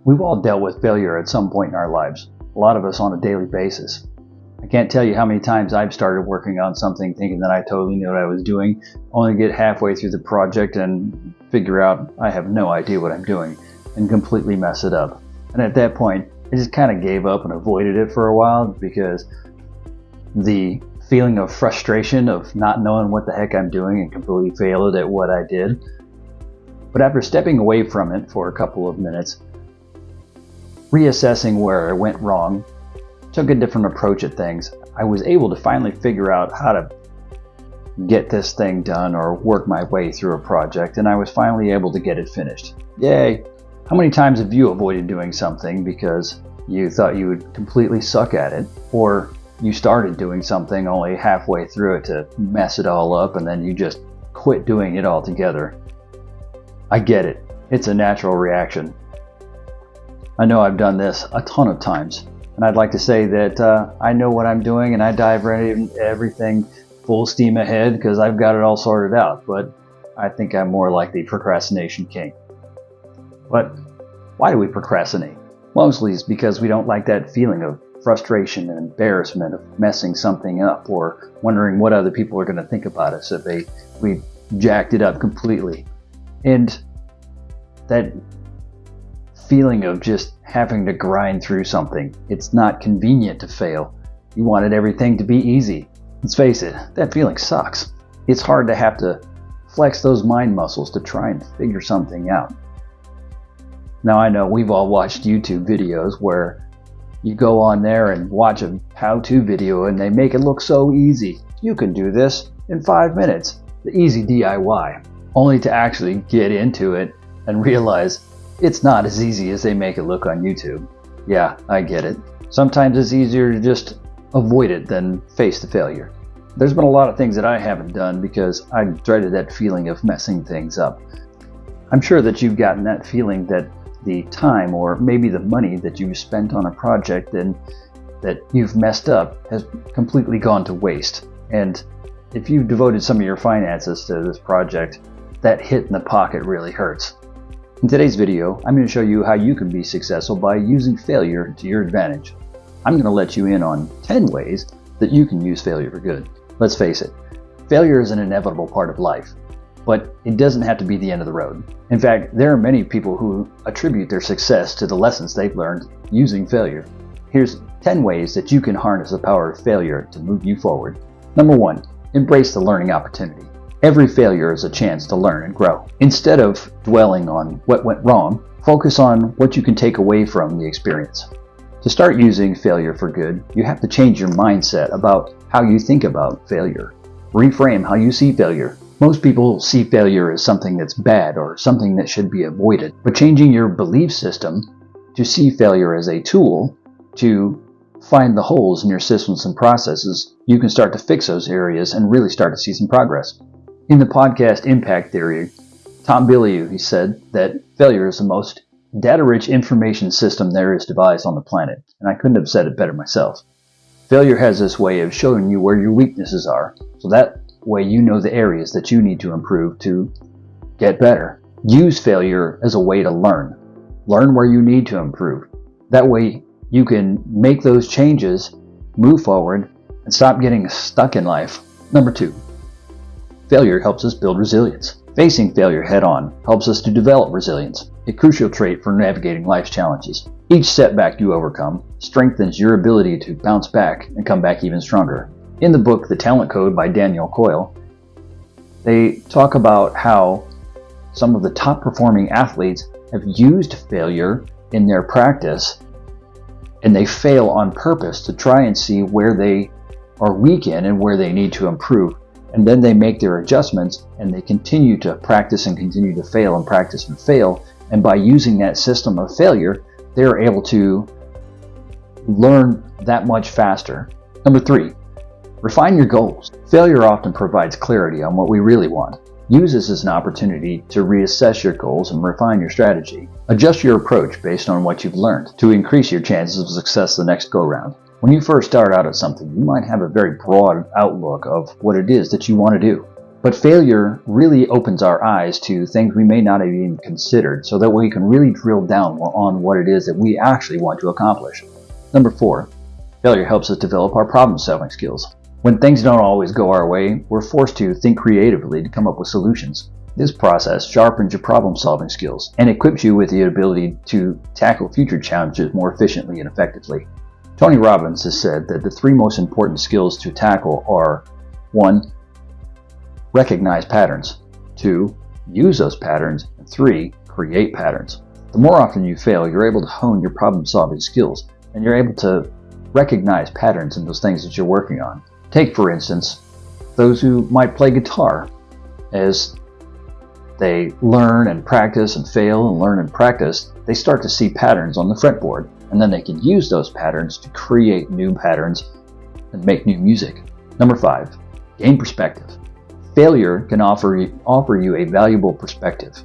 We've all dealt with failure at some point in our lives, a lot of us on a daily basis. I can't tell you how many times I've started working on something thinking that I totally knew what I was doing, only to get halfway through the project and figure out I have no idea what I'm doing and completely mess it up. And at that point, I just kind of gave up and avoided it for a while because the feeling of frustration of not knowing what the heck I'm doing and completely failed at what I did. But after stepping away from it for a couple of minutes, reassessing where I went wrong, took a different approach at things, I was able to finally figure out how to get this thing done or work my way through a project, and I was finally able to get it finished. Yay! How many times have you avoided doing something because you thought you would completely suck at it, or you started doing something only halfway through it to mess it all up and then you just quit doing it altogether? I get it. It's a natural reaction. I know I've done this a ton of times, and I'd like to say that I know what I'm doing and I dive right into everything full steam ahead because I've got it all sorted out, but I think I'm more like the procrastination king. But why do we procrastinate? Mostly it's because we don't like that feeling of frustration and embarrassment of messing something up or wondering what other people are going to think about us if we jacked it up completely. And that feeling of just having to grind through something. It's not convenient to fail. You wanted everything to be easy. Let's face it, that feeling sucks. It's hard to have to flex those mind muscles to try and figure something out. Now I know we've all watched YouTube videos where you go on there and watch a how-to video and they make it look so easy. You can do this in 5 minutes. The easy DIY. Only to actually get into it and realize it's not as easy as they make it look on YouTube. Yeah, I get it. Sometimes it's easier to just avoid it than face the failure. There's been a lot of things that I haven't done because I dreaded that feeling of messing things up. I'm sure that you've gotten that feeling that the time or maybe the money that you spent on a project and that you've messed up has completely gone to waste. And if you've devoted some of your finances to this project, that hit in the pocket really hurts. In today's video, I'm going to show you how you can be successful by using failure to your advantage. I'm going to let you in on 10 ways that you can use failure for good. Let's face it, failure is an inevitable part of life, but it doesn't have to be the end of the road. In fact, there are many people who attribute their success to the lessons they've learned using failure. Here's 10 ways that you can harness the power of failure to move you forward. Number 1, embrace the learning opportunity. Every failure is a chance to learn and grow. Instead of dwelling on what went wrong, focus on what you can take away from the experience. To start using failure for good, you have to change your mindset about how you think about failure. Reframe how you see failure. Most people see failure as something that's bad or something that should be avoided, but changing your belief system to see failure as a tool to find the holes in your systems and processes, you can start to fix those areas and really start to see some progress. In the podcast Impact Theory, Tom Bilyeu, he said that failure is the most data-rich information system there is devised on the planet, and I couldn't have said it better myself. Failure has this way of showing you where your weaknesses are, so that way you know the areas that you need to improve to get better. Use failure as a way to learn. Learn where you need to improve. That way you can make those changes, move forward, and stop getting stuck in life. Number 2. Failure helps us build resilience. Facing failure head-on helps us to develop resilience, a crucial trait for navigating life's challenges. Each setback you overcome strengthens your ability to bounce back and come back even stronger. In the book The Talent Code by Coyle, they talk about how some of the top-performing athletes have used failure in their practice, and they fail on purpose to try and see where they are weak in and where they need to improve. And then they make their adjustments and they continue to practice and continue to fail and practice and fail. And by using that system of failure, they're able to learn that much faster. Number 3, refine your goals. Failure often provides clarity on what we really want. Use this as an opportunity to reassess your goals and refine your strategy. Adjust your approach based on what you've learned to increase your chances of success the next go-round. When you first start out at something, you might have a very broad outlook of what it is that you want to do. But failure really opens our eyes to things we may not have even considered, so that we can really drill down on what it is that we actually want to accomplish. Number 4, failure helps us develop our problem-solving skills. When things don't always go our way, we're forced to think creatively to come up with solutions. This process sharpens your problem-solving skills and equips you with the ability to tackle future challenges more efficiently and effectively. Tony Robbins has said that the 3 most important skills to tackle are 1. Recognize patterns. 2. Use those patterns. And 3. Create patterns. The more often you fail, you're able to hone your problem-solving skills, and you're able to recognize patterns in those things that you're working on. Take, for instance, those who might play guitar. As they learn and practice and fail and learn and practice, they start to see patterns on the fretboard, and then they can use those patterns to create new patterns and make new music. Number 5, gain perspective. Failure can offer you a valuable perspective,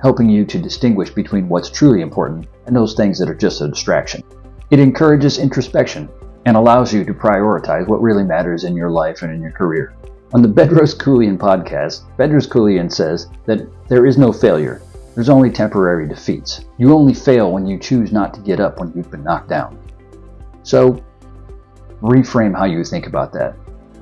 helping you to distinguish between what's truly important and those things that are just a distraction. It encourages introspection and allows you to prioritize what really matters in your life and in your career. On the Bedros Keuilian podcast, Bedros Keuilian says that there is no failure. There's only temporary defeats. You only fail when you choose not to get up when you've been knocked down. So, reframe how you think about that.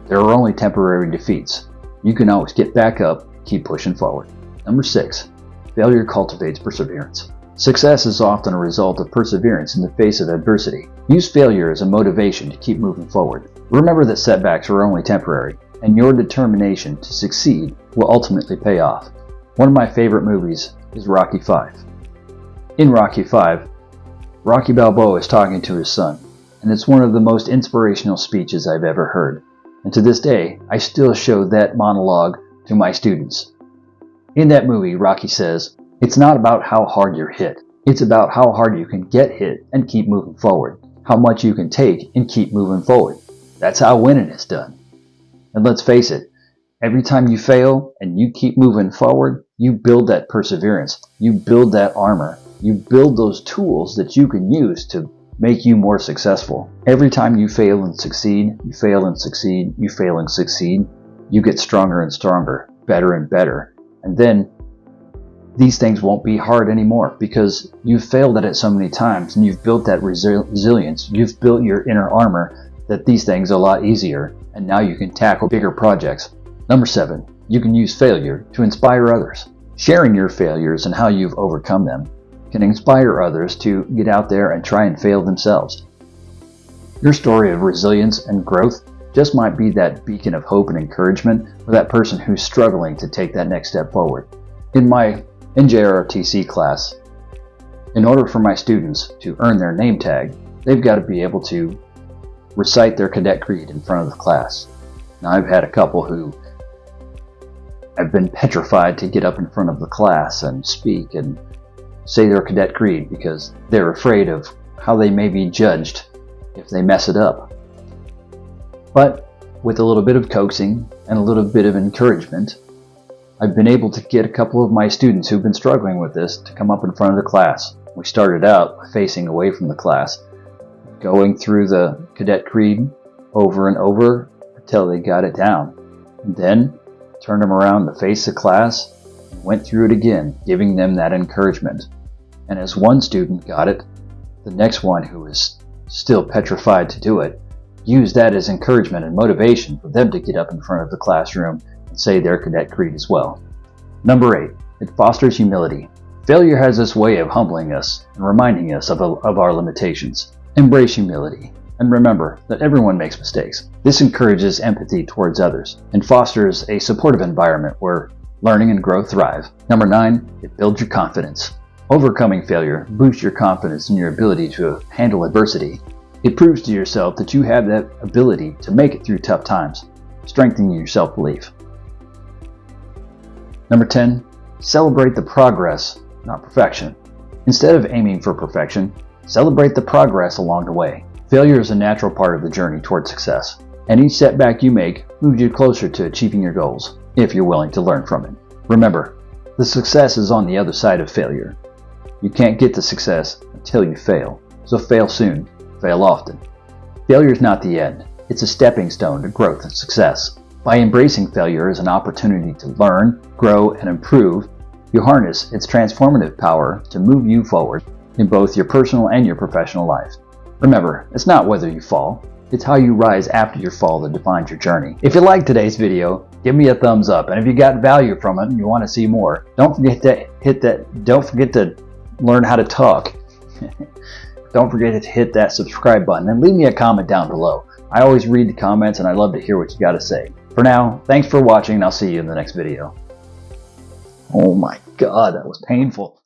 There are only temporary defeats. You can always get back up, keep pushing forward. Number 6, failure cultivates perseverance. Success is often a result of perseverance in the face of adversity. Use failure as a motivation to keep moving forward. Remember that setbacks are only temporary, and your determination to succeed will ultimately pay off. One of my favorite movies is Rocky V. In Rocky V, Rocky Balboa is talking to his son, and it's one of the most inspirational speeches I've ever heard. And to this day, I still show that monologue to my students. In that movie, Rocky says, "It's not about how hard you're hit. It's about how hard you can get hit and keep moving forward. How much you can take and keep moving forward. That's how winning is done." And let's face it, every time you fail and you keep moving forward, you build that perseverance. You build that armor. You build those tools that you can use to make you more successful. Every time you fail and succeed, you fail and succeed, you fail and succeed, you get stronger and stronger, better and better. And then these things won't be hard anymore because you've failed at it so many times and you've built that resilience. You've built your inner armor that these things are a lot easier, and now you can tackle bigger projects. Number 7, you can use failure to inspire others. Sharing your failures and how you've overcome them can inspire others to get out there and try and fail themselves. Your story of resilience and growth just might be that beacon of hope and encouragement for that person who's struggling to take that next step forward. In my NJROTC class, in order for my students to earn their name tag, they've got to be able to recite their cadet creed in front of the class. Now, I've had a couple who have been petrified to get up in front of the class and speak and say their cadet creed because they're afraid of how they may be judged if they mess it up. But with a little bit of coaxing and a little bit of encouragement, I've been able to get a couple of my students who've been struggling with this to come up in front of the class. We started out facing away from the class, going through the cadet creed over and over until they got it down. And then turned them around to face the class and went through it again, giving them that encouragement. And as one student got it, the next one, who was still petrified to do it, used that as encouragement and motivation for them to get up in front of the classroom and say their cadet creed as well. Number 8, it fosters humility. Failure has this way of humbling us and reminding us of our limitations. Embrace humility and remember that everyone makes mistakes. This encourages empathy towards others and fosters a supportive environment where learning and growth thrive. Number 9, it builds your confidence. Overcoming failure boosts your confidence in your ability to handle adversity. It proves to yourself that you have that ability to make it through tough times, strengthening your self-belief. Number 10, celebrate the progress, not perfection. Instead of aiming for perfection, celebrate the progress along the way. Failure is a natural part of the journey toward success, and each setback you make moves you closer to achieving your goals, if you're willing to learn from it. Remember, the success is on the other side of failure. You can't get to success until you fail, so fail soon, fail often. Failure is not the end. It's a stepping stone to growth and success. By embracing failure as an opportunity to learn, grow, and improve, you harness its transformative power to move you forward in both your personal and your professional life. Remember, it's not whether you fall, it's how you rise after your fall that defines your journey. If you liked today's video, give me a thumbs up, and if you got value from it and you want to see more, don't forget to learn how to talk. Don't forget to hit that subscribe button and leave me a comment down below. I always read the comments and I love to hear what you got to say. For now, thanks for watching and I'll see you in the next video. Oh my God, that was painful.